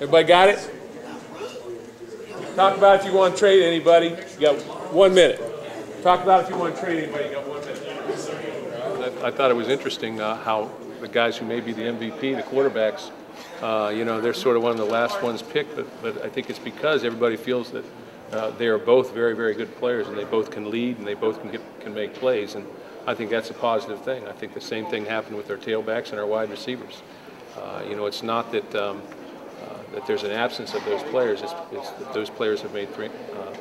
Everybody got it? Talk about if you want to trade anybody. You got 1 minute. Talk about if you want to trade anybody. You got 1 minute. I thought it was interesting how the guys who may be the MVP, the quarterbacks, they're sort of one of the last ones picked, but I think it's because everybody feels that they are both very, very good players, and they both can lead, and they both can make plays, and I think that's a positive thing. I think the same thing happened with our tailbacks and our wide receivers. It's not that that there's an absence of those players. It's that those players have made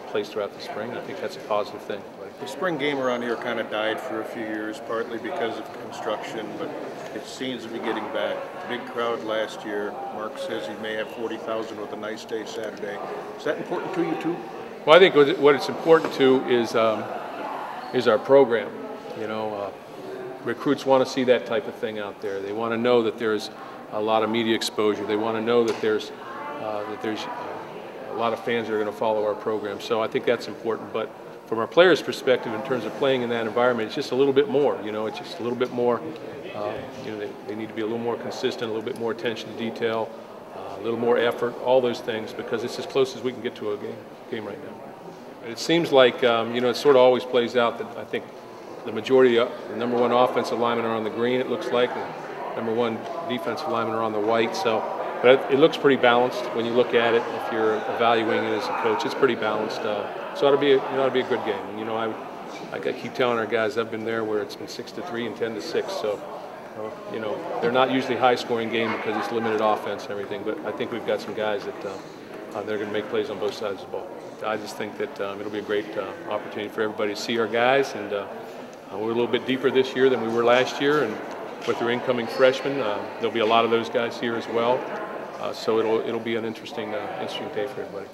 plays throughout the spring. I think that's a positive thing. The spring game around here kind of died for a few years, partly because of construction, but it seems to be getting back. Big crowd last year. Mark says he may have 40,000 with a nice day Saturday. Is that important to you too? Well, I think what it's important to is our program. Recruits want to see that type of thing out there. They want to know that there's a lot of media exposure. They want to know that there's a lot of fans that are going to follow our program. So I think that's important. But from our players' perspective, in terms of playing in that environment, it's just a little bit more. It's just a little bit more. They need to be a little more consistent, a little bit more attention to detail, a little more effort, all those things, because it's as close as we can get to a game right now. It seems like it sort of always plays out that I think the majority of the number one offensive linemen are on the green. It looks like the number one defensive linemen are on the white. So, but it looks pretty balanced when you look at it. If you're evaluating it as a coach, it's pretty balanced. So it'll be a good game. I keep telling our guys I've been there where it's been 6-3 and 10-6. So they're not usually high-scoring game because it's limited offense and everything. But I think we've got some guys that they're going to make plays on both sides of the ball. I just think that it'll be a great opportunity for everybody to see our guys, and we're a little bit deeper this year than we were last year, and with their incoming freshmen, there'll be a lot of those guys here as well. So it'll be an interesting day for everybody.